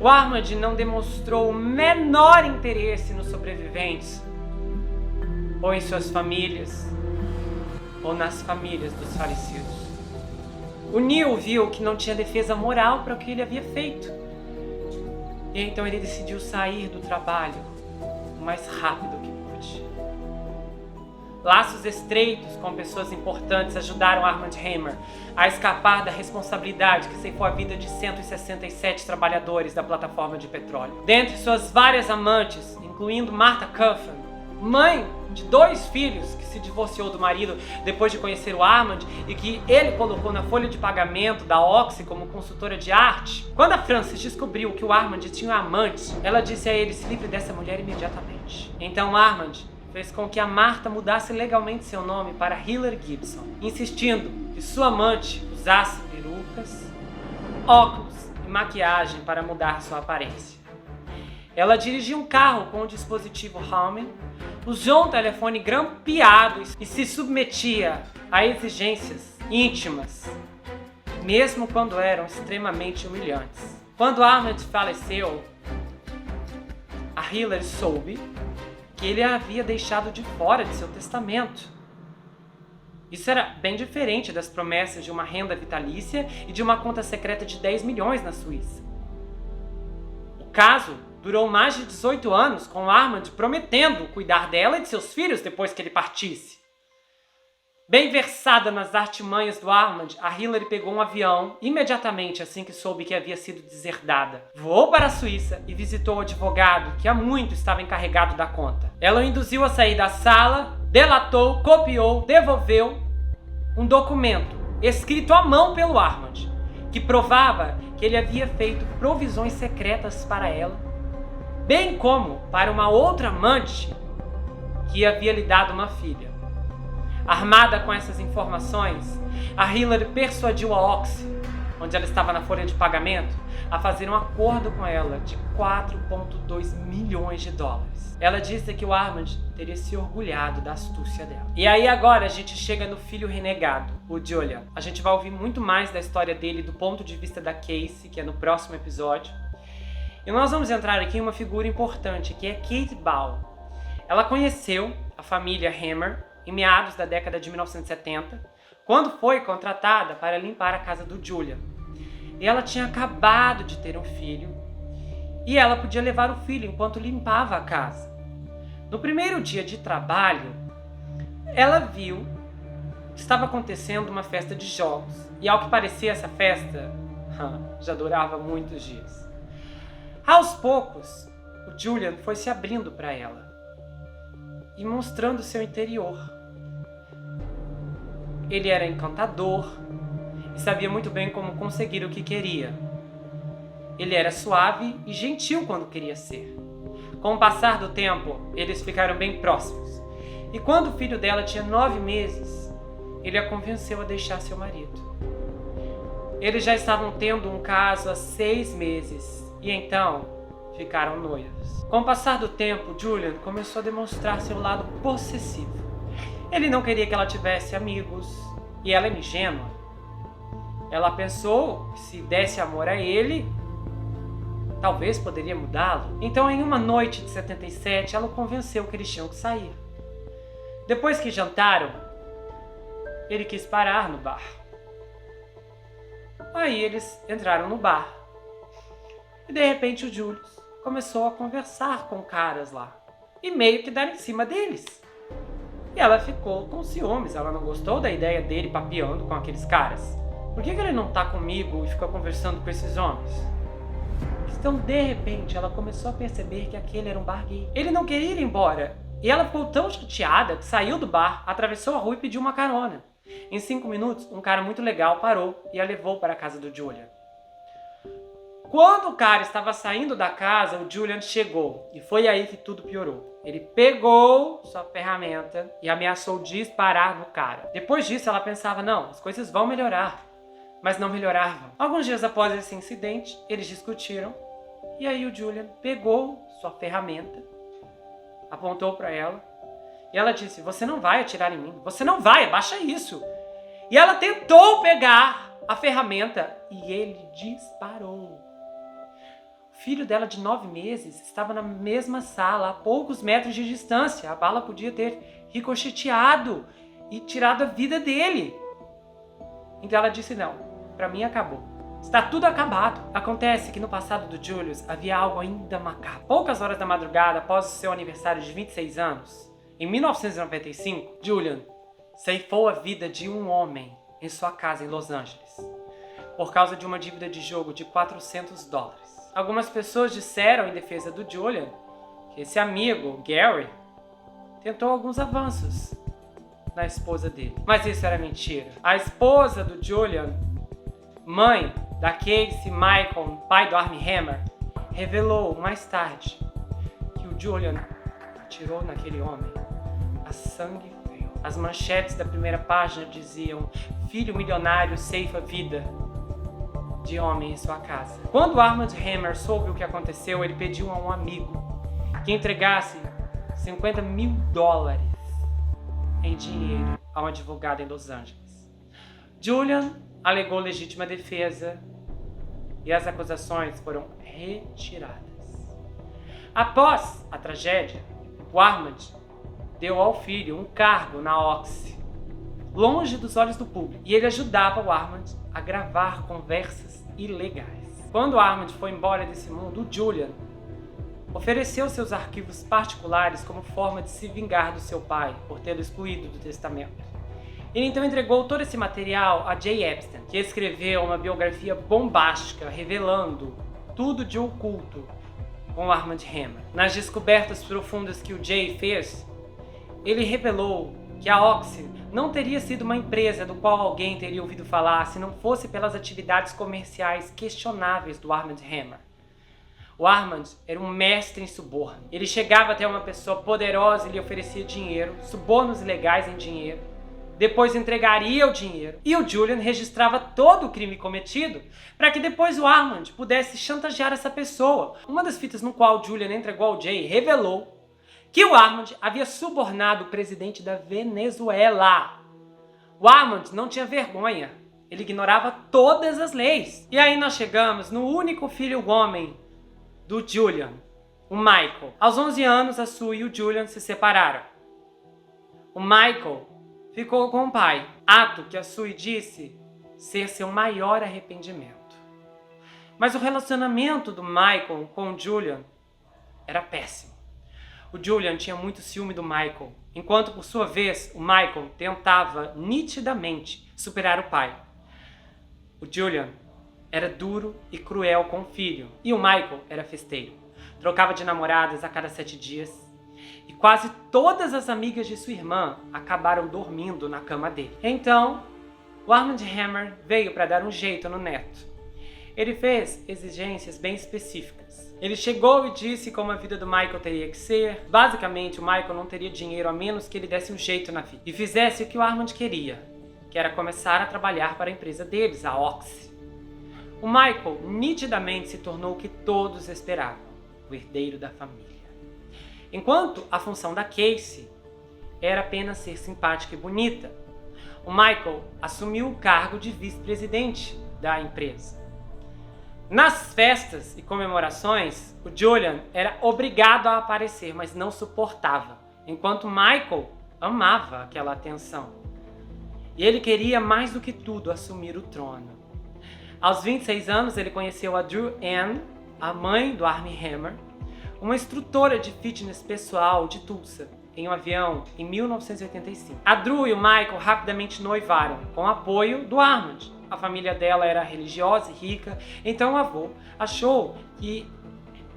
A: O Armand não demonstrou o menor interesse nos sobreviventes, ou em suas famílias, ou nas famílias dos falecidos. O Neil viu que não tinha defesa moral para o que ele havia feito. E então ele decidiu sair do trabalho o mais rápido que pôde. Laços estreitos com pessoas importantes ajudaram Armand Hammer a escapar da responsabilidade que ceifou a vida de 167 trabalhadores da plataforma de petróleo. Dentre suas várias amantes, incluindo Martha Cuffin, mãe de 2 filhos que se divorciou do marido depois de conhecer o Armand e que ele colocou na folha de pagamento da Oxy como consultora de arte. Quando a Frances descobriu que o Armand tinha um amante, ela disse a ele: se livre dessa mulher imediatamente. Então Armand fez com que a Martha mudasse legalmente seu nome para Hillary Gibson, insistindo que sua amante usasse perucas, óculos e maquiagem para mudar sua aparência. Ela dirigia um carro com o dispositivo Harman, usou um telefone grampeado e se submetia a exigências íntimas, mesmo quando eram extremamente humilhantes. Quando Armand faleceu, a Hillary soube que ele a havia deixado de fora de seu testamento. Isso era bem diferente das promessas de uma renda vitalícia e de uma conta secreta de 10 milhões na Suíça. O caso durou mais de 18 anos, com Armand prometendo cuidar dela e de seus filhos depois que ele partisse. Bem versada nas artimanhas do Armand, a Hillary pegou um avião imediatamente assim que soube que havia sido deserdada. Voou para a Suíça e visitou o advogado que há muito estava encarregado da conta. Ela o induziu a sair da sala, delatou, copiou, devolveu um documento escrito à mão pelo Armand, que provava que ele havia feito provisões secretas para ela, bem como para uma outra amante que havia lhe dado uma filha. Armada com essas informações, a Hillary persuadiu a Oxy, onde ela estava na folha de pagamento, a fazer um acordo com ela de 4,2 milhões de dólares. Ela disse que o Armand teria se orgulhado da astúcia dela. E aí agora a gente chega no filho renegado, o Julian. A gente vai ouvir muito mais da história dele do ponto de vista da Casey, que é no próximo episódio. E nós vamos entrar aqui em uma figura importante, que é Kate Ball. Ela conheceu a família Hammer em meados da década de 1970, quando foi contratada para limpar a casa do Julian. E ela tinha acabado de ter um filho, e ela podia levar o filho enquanto limpava a casa. No primeiro dia de trabalho, ela viu que estava acontecendo uma festa de jogos, e ao que parecia essa festa já durava muitos dias. Aos poucos, o Julian foi se abrindo para ela e mostrando seu interior. Ele era encantador e sabia muito bem como conseguir o que queria. Ele era suave e gentil quando queria ser. Com o passar do tempo, eles ficaram bem próximos. E quando o filho dela tinha 9 meses, ele a convenceu a deixar seu marido. Eles já estavam tendo um caso há 6 meses e então ficaram noivos. Com o passar do tempo, Julian começou a demonstrar seu lado possessivo. Ele não queria que ela tivesse amigos, e ela é ingênua. Ela pensou que se desse amor a ele, talvez poderia mudá-lo. Então, em uma noite de 77, ela o convenceu que eles tinham que sair. Depois que jantaram, ele quis parar no bar. Aí eles entraram no bar. E de repente o Julius começou a conversar com caras lá. E meio que dar em cima deles. E ela ficou com ciúmes, ela não gostou da ideia dele papeando com aqueles caras. Por que ele não tá comigo e fica conversando com esses homens? Então, de repente, ela começou a perceber que aquele era um bar gay. Ele não queria ir embora. E ela ficou tão chateada que saiu do bar, atravessou a rua e pediu uma carona. Em 5 minutos, um cara muito legal parou e a levou para a casa do Julian. Quando o cara estava saindo da casa, o Julian chegou. E foi aí que tudo piorou. Ele pegou sua ferramenta e ameaçou disparar no cara. Depois disso, ela pensava, não, as coisas vão melhorar. Mas não melhoravam. Alguns dias após esse incidente, eles discutiram. E aí o Julian pegou sua ferramenta, apontou para ela. E ela disse, você não vai atirar em mim. Você não vai, abaixa isso. E ela tentou pegar a ferramenta e ele disparou. O filho dela de 9 meses estava na mesma sala, a poucos metros de distância. A bala podia ter ricocheteado e tirado a vida dele. Então ela disse, não, pra mim acabou. Está tudo acabado. Acontece que no passado do Julius havia algo ainda macabro. Poucas horas da madrugada, após o seu aniversário de 26 anos, em 1995, Julian ceifou a vida de um homem em sua casa em Los Angeles, por causa de uma dívida de jogo de $400. Algumas pessoas disseram em defesa do Julian que esse amigo, Gary, tentou alguns avanços na esposa dele. Mas isso era mentira. A esposa do Julian, mãe da Casey Michael, pai do Armie Hammer, revelou mais tarde que o Julian atirou naquele homem a sangue frio. As manchetes da primeira página diziam: filho milionário ceifa vida de homem em sua casa. Quando Armand Hammer soube o que aconteceu, ele pediu a um amigo que entregasse $50 mil em dinheiro a um advogado em Los Angeles. Julian alegou legítima defesa e as acusações foram retiradas. Após a tragédia, o Armand deu ao filho um cargo na Oxy, longe dos olhos do público, e ele ajudava o Armand a gravar conversas ilegais. Quando o Armand foi embora desse mundo, o Julian ofereceu seus arquivos particulares como forma de se vingar do seu pai por tê-lo excluído do testamento. Ele então entregou todo esse material a Jay Epstein, que escreveu uma biografia bombástica revelando tudo de oculto com o Armand Hammer. Nas descobertas profundas que o Jay fez, ele revelou que a Oxy não teria sido uma empresa do qual alguém teria ouvido falar se não fosse pelas atividades comerciais questionáveis do Armand Hammer. O Armand era um mestre em suborno. Ele chegava até uma pessoa poderosa e lhe oferecia dinheiro, subornos ilegais em dinheiro. Depois entregaria o dinheiro e o Julian registrava todo o crime cometido para que depois o Armand pudesse chantagear essa pessoa. Uma das fitas no qual o Julian entregou ao Jay revelou que o Armand havia subornado o presidente da Venezuela. O Armand não tinha vergonha. Ele ignorava todas as leis. E aí nós chegamos no único filho homem do Julian, o Michael. Aos 11 anos, a Sue e o Julian se separaram. O Michael ficou com o pai, ato que a Sue disse ser seu maior arrependimento. Mas o relacionamento do Michael com o Julian era péssimo. O Julian tinha muito ciúme do Michael, enquanto por sua vez o Michael tentava nitidamente superar o pai. O Julian era duro e cruel com o filho, e o Michael era festeiro. Trocava de namoradas a cada 7 dias, e quase todas as amigas de sua irmã acabaram dormindo na cama dele. Então, o Armand Hammer veio para dar um jeito no neto. Ele fez exigências bem específicas. Ele chegou e disse como a vida do Michael teria que ser. Basicamente, o Michael não teria dinheiro a menos que ele desse um jeito na vida e fizesse o que o Armand queria, que era começar a trabalhar para a empresa deles, a Oxy. O Michael nitidamente se tornou o que todos esperavam, o herdeiro da família. Enquanto a função da Casey era apenas ser simpática e bonita, o Michael assumiu o cargo de vice-presidente da empresa. Nas festas e comemorações, o Julian era obrigado a aparecer, mas não suportava, enquanto Michael amava aquela atenção. E ele queria mais do que tudo assumir o trono. Aos 26 anos, ele conheceu a Drew Ann, a mãe do Armie Hammer, uma instrutora de fitness pessoal de Tulsa, em um avião em 1985. A Drew e o Michael rapidamente noivaram, com o apoio do Armand. A família dela era religiosa e rica, então o avô achou que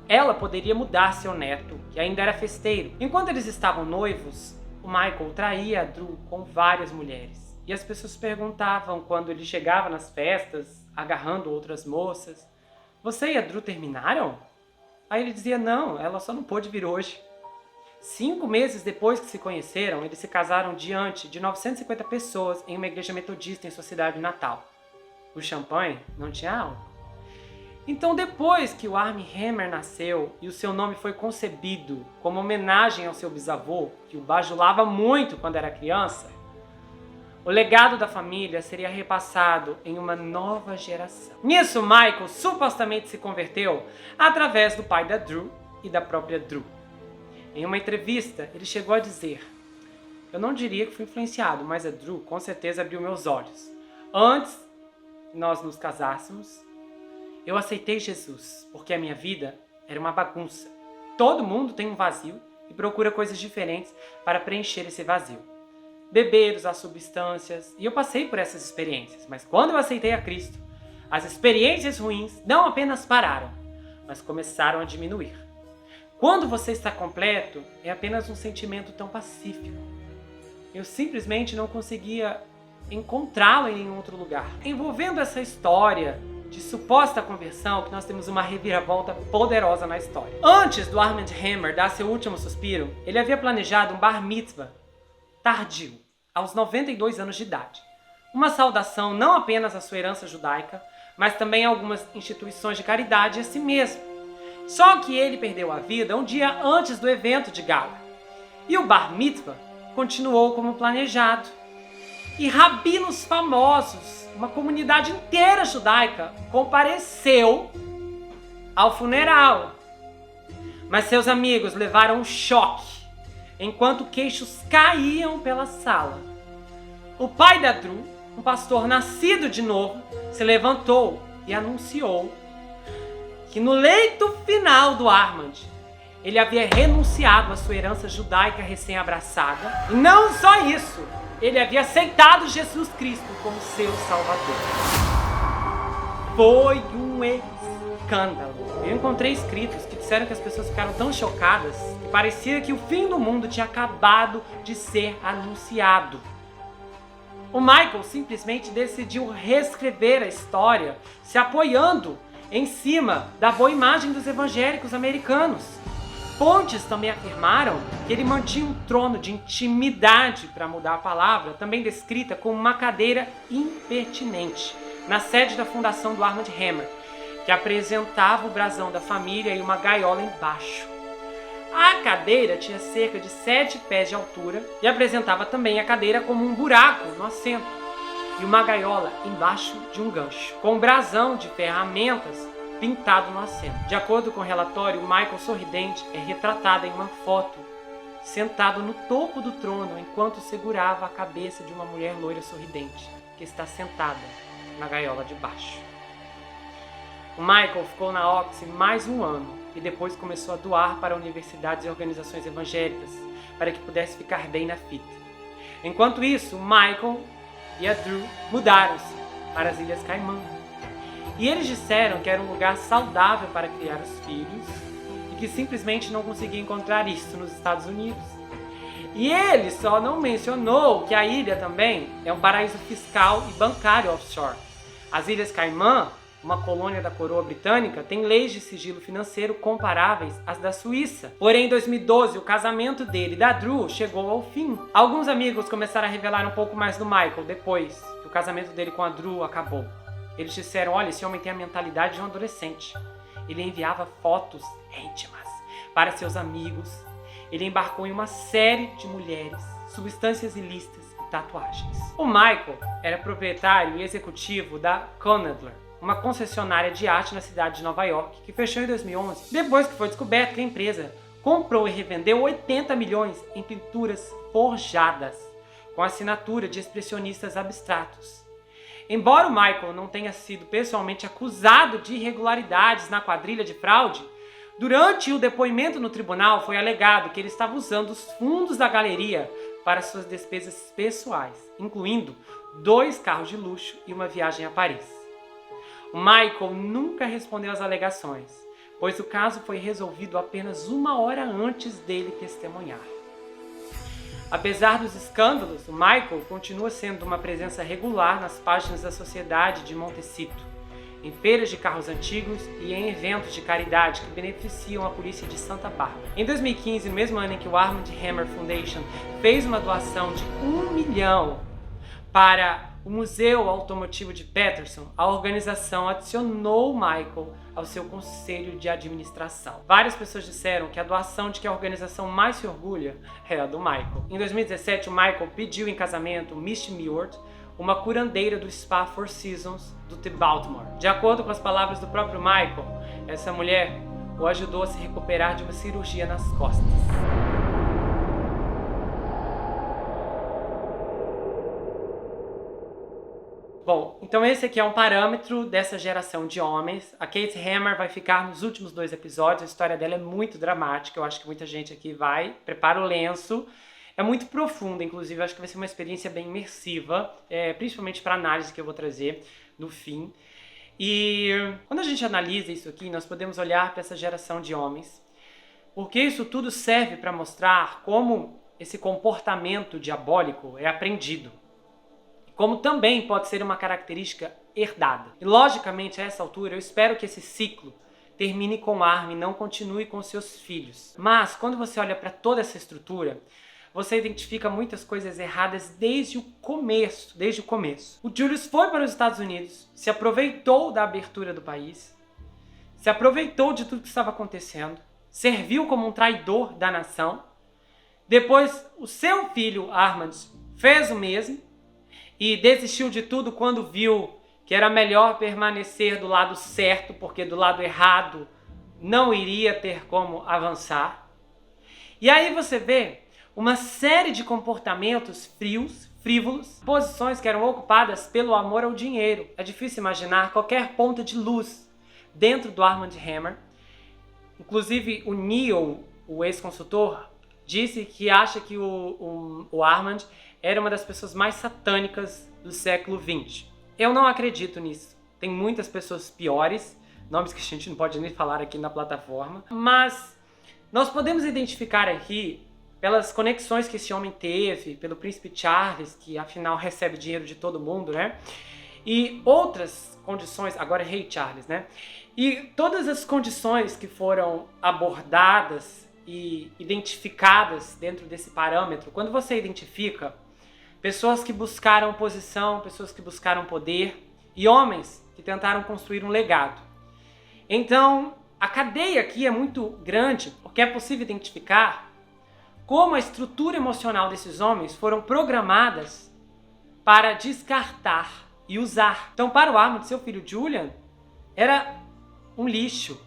A: ela poderia mudar seu neto, que ainda era festeiro. Enquanto eles estavam noivos, o Michael traía a Drew com várias mulheres. E as pessoas perguntavam quando ele chegava nas festas, agarrando outras moças: "Você e a Drew terminaram?" Aí ele dizia: "Não, ela só não pôde vir hoje." 5 meses depois que se conheceram, eles se casaram diante de 950 pessoas em uma igreja metodista em sua cidade natal. O champanhe não tinha álcool. Então, depois que o Armie Hammer nasceu e o seu nome foi concebido como homenagem ao seu bisavô, que o bajulava muito quando era criança, o legado da família seria repassado em uma nova geração. Nisso, Michael supostamente se converteu através do pai da Drew e da própria Drew. Em uma entrevista, ele chegou a dizer: "Eu não diria que fui influenciado, mas a Drew com certeza abriu meus olhos. Antes que nós nos casássemos, eu aceitei Jesus, porque a minha vida era uma bagunça. Todo mundo tem um vazio e procura coisas diferentes para preencher esse vazio. Beber, usar substâncias, e eu passei por essas experiências, mas quando eu aceitei a Cristo, as experiências ruins não apenas pararam, mas começaram a diminuir. Quando você está completo, é apenas um sentimento tão pacífico. Eu simplesmente não conseguia encontrá-lo em nenhum outro lugar." Envolvendo essa história de suposta conversão, que nós temos uma reviravolta poderosa na história. Antes do Armand Hammer dar seu último suspiro, ele havia planejado um bar mitzvah tardio, aos 92 anos de idade. Uma saudação não apenas à sua herança judaica, mas também a algumas instituições de caridade e a si mesmo. Só que ele perdeu a vida um dia antes do evento de gala. E o bar mitzvah continuou como planejado. E rabinos famosos, uma comunidade inteira judaica, compareceu ao funeral. Mas seus amigos levaram um choque, enquanto queixos caíam pela sala. O pai da Drew, um pastor nascido de novo, se levantou e anunciou que no leito final do Armand, ele havia renunciado à sua herança judaica recém-abraçada. E não só isso, ele havia aceitado Jesus Cristo como seu Salvador. Foi um escândalo. Eu encontrei escritos que disseram que as pessoas ficaram tão chocadas que parecia que o fim do mundo tinha acabado de ser anunciado. O Michael simplesmente decidiu reescrever a história, se apoiando em cima da boa imagem dos evangélicos americanos. Fontes também afirmaram que ele mantinha um trono de intimidade, para mudar a palavra, também descrita como uma cadeira impertinente, na sede da fundação do Armand Hammer, que apresentava o brasão da família e uma gaiola embaixo. A cadeira tinha cerca de 7 pés de altura e apresentava também a cadeira como um buraco no assento e uma gaiola embaixo de um gancho, com um brasão de ferramentas pintado no assento. De acordo com o relatório, o Michael sorridente é retratado em uma foto, sentado no topo do trono enquanto segurava a cabeça de uma mulher loira sorridente, que está sentada na gaiola de baixo. O Michael ficou na Oxy mais um ano e depois começou a doar para universidades e organizações evangélicas para que pudesse ficar bem na fita. Enquanto isso, o Michael e a Drew mudaram-se para as Ilhas Caimã. E eles disseram que era um lugar saudável para criar os filhos e que simplesmente não conseguia encontrar isso nos Estados Unidos. E ele só não mencionou que a ilha também é um paraíso fiscal e bancário offshore. As Ilhas Caimã, uma colônia da coroa britânica, tem leis de sigilo financeiro comparáveis às da Suíça. Porém, em 2012, o casamento dele e da Drew chegou ao fim. Alguns amigos começaram a revelar um pouco mais do Michael depois que o casamento dele com a Drew acabou. Eles disseram, olha, esse homem tem a mentalidade de um adolescente. Ele enviava fotos íntimas para seus amigos. Ele embarcou em uma série de mulheres, substâncias ilícitas e tatuagens. O Michael era proprietário e executivo da Conadler, uma concessionária de arte na cidade de Nova York, que fechou em 2011, depois que foi descoberto que a empresa comprou e revendeu 80 milhões em pinturas forjadas, com assinatura de expressionistas abstratos. Embora o Michael não tenha sido pessoalmente acusado de irregularidades na quadrilha de fraude, durante o depoimento no tribunal foi alegado que ele estava usando os fundos da galeria para suas despesas pessoais, incluindo 2 carros de luxo e uma viagem a Paris. O Michael nunca respondeu às alegações, pois o caso foi resolvido apenas 1 hora antes dele testemunhar. Apesar dos escândalos, o Michael continua sendo uma presença regular nas páginas da Sociedade de Montecito, em feiras de carros antigos e em eventos de caridade que beneficiam a polícia de Santa Bárbara. Em 2015, no mesmo ano em que o Armand Hammer Foundation fez uma doação de $1 milhão para o Museu Automotivo de Paterson, a organização adicionou Michael ao seu conselho de administração. Várias pessoas disseram que a doação de que a organização mais se orgulha é a do Michael. Em 2017, o Michael pediu em casamento Misty Mewart, uma curandeira do Spa Four Seasons do The Baltimore. De acordo com as palavras do próprio Michael, essa mulher o ajudou a se recuperar de uma cirurgia nas costas. Bom, então esse aqui é um parâmetro dessa geração de homens. A Kate Hammer vai ficar nos últimos 2 episódios. A história dela é muito dramática. Eu acho que muita gente aqui vai. Prepara o lenço. É muito profunda, inclusive. Eu acho que vai ser uma experiência bem imersiva. Principalmente para a análise que eu vou trazer no fim. E quando a gente analisa isso aqui, nós podemos olhar para essa geração de homens. Porque isso tudo serve para mostrar como esse comportamento diabólico é aprendido. Como também pode ser uma característica herdada. E logicamente, a essa altura, eu espero que esse ciclo termine com Armin e não continue com seus filhos. Mas, quando você olha para toda essa estrutura, você identifica muitas coisas erradas desde o começo. O Julius foi para os Estados Unidos, se aproveitou da abertura do país, se aproveitou de tudo que estava acontecendo, serviu como um traidor da nação. Depois, o seu filho, Armand, fez o mesmo, e desistiu de tudo quando viu que era melhor permanecer do lado certo, porque do lado errado não iria ter como avançar. E aí você vê uma série de comportamentos frios, frívolos, posições que eram ocupadas pelo amor ao dinheiro. É difícil imaginar qualquer ponta de luz dentro do Armand Hammer. Inclusive o Neil, o ex-consultor, disse que acha que o Armand era uma das pessoas mais satânicas do século XX. Eu não acredito nisso. Tem muitas pessoas piores, nomes que a gente não pode nem falar aqui na plataforma, mas nós podemos identificar aqui, pelas conexões que esse homem teve, pelo príncipe Charles, que afinal recebe dinheiro de todo mundo, né? E outras condições, agora é rei Charles, né? E todas as condições que foram abordadas e identificadas dentro desse parâmetro, quando você identifica pessoas que buscaram posição, pessoas que buscaram poder e homens que tentaram construir um legado. Então, a cadeia aqui é muito grande, porque é possível identificar como a estrutura emocional desses homens foram programadas para descartar e usar. Então, para o Armand, seu filho Julian era um lixo,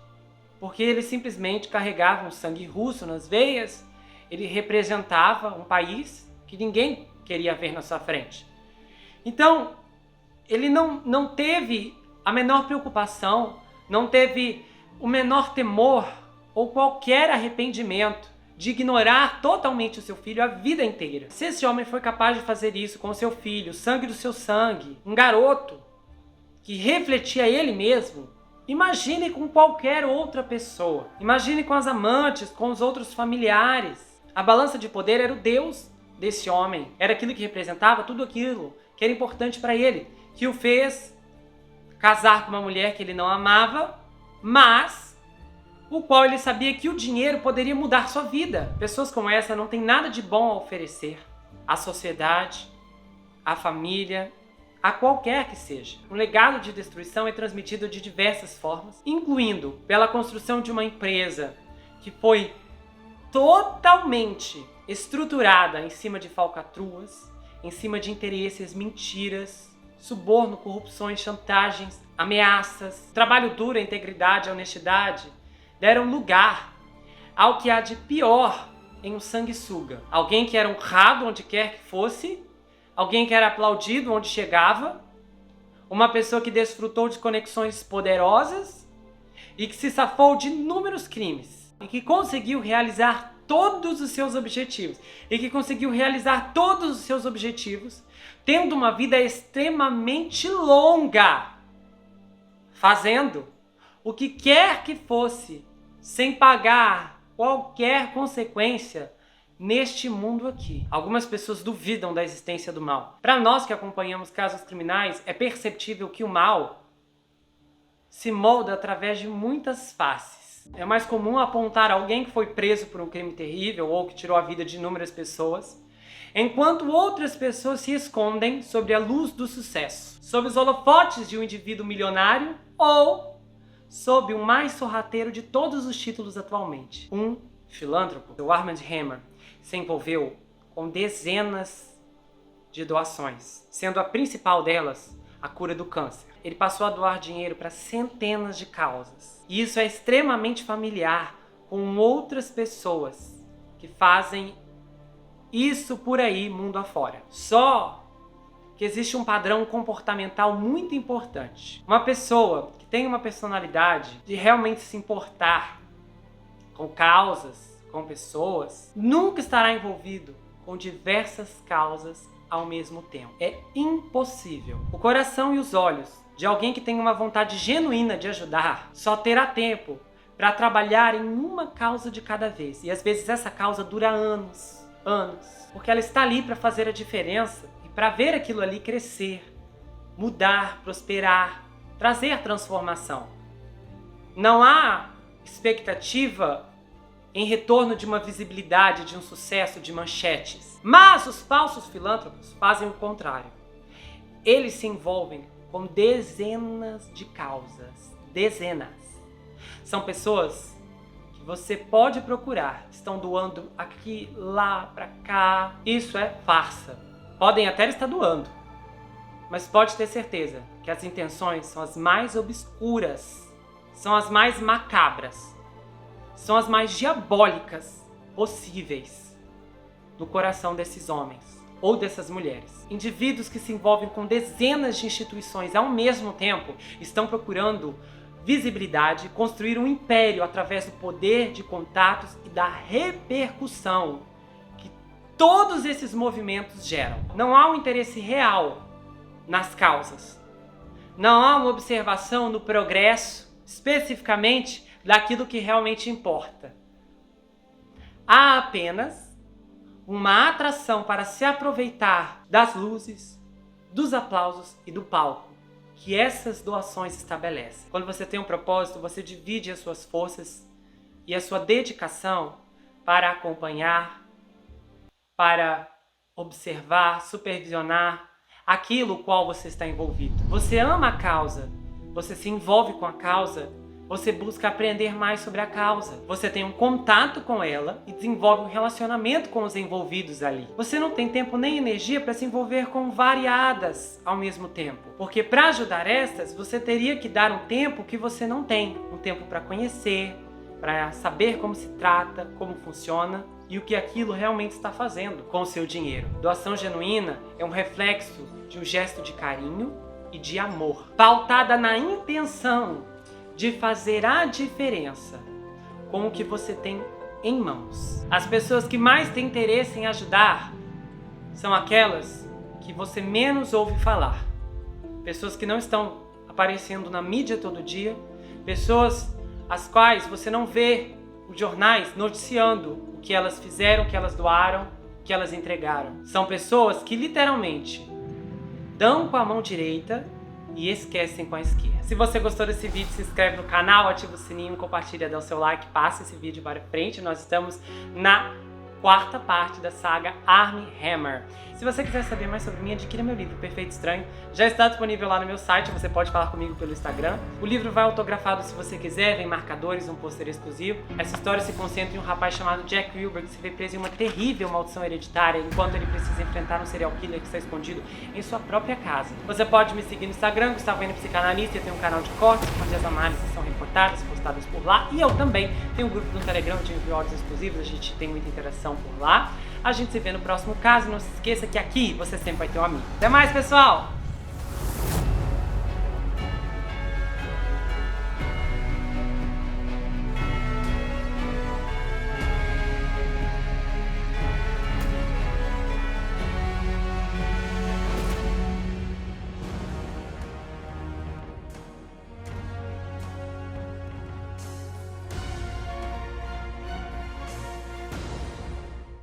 A: porque ele simplesmente carregava um sangue russo nas veias, ele representava um país que ninguém queria ver na sua frente. Então, ele não teve a menor preocupação, não teve o menor temor ou qualquer arrependimento de ignorar totalmente o seu filho a vida inteira. Se esse homem foi capaz de fazer isso com o seu filho, sangue do seu sangue, um garoto que refletia ele mesmo, imagine com qualquer outra pessoa. Imagine com as amantes, com os outros familiares. A balança de poder era o Deus desse homem. Era aquilo que representava tudo aquilo que era importante para ele, que o fez casar com uma mulher que ele não amava, mas o qual ele sabia que o dinheiro poderia mudar sua vida. Pessoas como essa não têm nada de bom a oferecer à sociedade, à família, a qualquer que seja. Um legado de destruição é transmitido de diversas formas, incluindo pela construção de uma empresa que foi totalmente estruturada em cima de falcatruas, em cima de interesses, mentiras, suborno, corrupções, chantagens, ameaças. Trabalho duro, a integridade, a honestidade deram lugar ao que há de pior em um sanguessuga. Alguém que era honrado onde quer que fosse, alguém que era aplaudido onde chegava, uma pessoa que desfrutou de conexões poderosas e que se safou de inúmeros crimes e que conseguiu realizar todos os seus objetivos tendo uma vida extremamente longa, fazendo o que quer que fosse, sem pagar qualquer consequência neste mundo aqui. Algumas pessoas duvidam da existência do mal. Para nós que acompanhamos casos criminais, é perceptível que o mal se molda através de muitas faces. É mais comum apontar alguém que foi preso por um crime terrível ou que tirou a vida de inúmeras pessoas, enquanto outras pessoas se escondem sob a luz do sucesso, sob os holofotes de um indivíduo milionário ou sob o mais sorrateiro de todos os títulos atualmente. Um filântropo, o Armand Hammer, se envolveu com dezenas de doações, sendo a principal delas a cura do câncer. Ele passou a doar dinheiro para centenas de causas. E isso é extremamente familiar com outras pessoas que fazem isso por aí, mundo afora. Só que existe um padrão comportamental muito importante. Uma pessoa que tem uma personalidade de realmente se importar com causas, com pessoas, nunca estará envolvido com diversas causas ao mesmo tempo. É impossível. O coração e os olhos de alguém que tem uma vontade genuína de ajudar só terá tempo para trabalhar em uma causa de cada vez. E às vezes essa causa dura anos, porque ela está ali para fazer a diferença e para ver aquilo ali crescer, mudar, prosperar, trazer transformação. Não há expectativa em retorno de uma visibilidade, de um sucesso, de manchetes. Mas os falsos filântropos fazem o contrário. Eles se envolvem com dezenas de causas. Dezenas. São pessoas que você pode procurar. Estão doando aqui, lá, pra cá. Isso é farsa. Podem até estar doando. Mas pode ter certeza que as intenções são as mais obscuras. São as mais macabras. São as mais diabólicas possíveis no coração desses homens ou dessas mulheres. Indivíduos que se envolvem com dezenas de instituições ao mesmo tempo estão procurando visibilidade, construir um império através do poder de contatos e da repercussão que todos esses movimentos geram. Não há um interesse real nas causas. Não há uma observação no progresso, especificamente daquilo que realmente importa. Há apenas uma atração para se aproveitar das luzes, dos aplausos e do palco que essas doações estabelecem. Quando você tem um propósito, você divide as suas forças e a sua dedicação para acompanhar, para observar, supervisionar aquilo qual você está envolvido. Você ama a causa, você se envolve com a causa, você busca aprender mais sobre a causa. Você tem um contato com ela e desenvolve um relacionamento com os envolvidos ali. Você não tem tempo nem energia para se envolver com variadas ao mesmo tempo. Porque para ajudar estas, você teria que dar um tempo que você não tem. Um tempo para conhecer, para saber como se trata, como funciona e o que aquilo realmente está fazendo com o seu dinheiro. Doação genuína é um reflexo de um gesto de carinho e de amor, pautada na intenção de fazer a diferença com o que você tem em mãos. As pessoas que mais têm interesse em ajudar são aquelas que você menos ouve falar. Pessoas que não estão aparecendo na mídia todo dia, pessoas as quais você não vê os jornais noticiando o que elas fizeram, o que elas doaram, o que elas entregaram. São pessoas que literalmente dão com a mão direita e esquecem com a esquerda. Se você gostou desse vídeo, se inscreve no canal, ativa o sininho, compartilha, dá o seu like, passa esse vídeo para frente. Nós estamos na quarta parte da saga Armie Hammer. Se você quiser saber mais sobre mim, adquira meu livro Perfeito Estranho. Já está disponível lá no meu site, você pode falar comigo pelo Instagram. O livro vai autografado se você quiser, vem marcadores, um pôster exclusivo. Essa história se concentra em um rapaz chamado Jack Wilbur que se vê preso em uma terrível maldição hereditária enquanto ele precisa enfrentar um serial killer que está escondido em sua própria casa. Você pode me seguir no Instagram, Gustavo N Psicanalista, eu tenho um canal de cortes onde as análises são reportadas, postadas por lá. E eu também tenho um grupo no Telegram onde envio áudios exclusivos, a gente tem muita interação por lá. A gente se vê no próximo caso. Não se esqueça que aqui você sempre vai ter um amigo. Até mais, pessoal!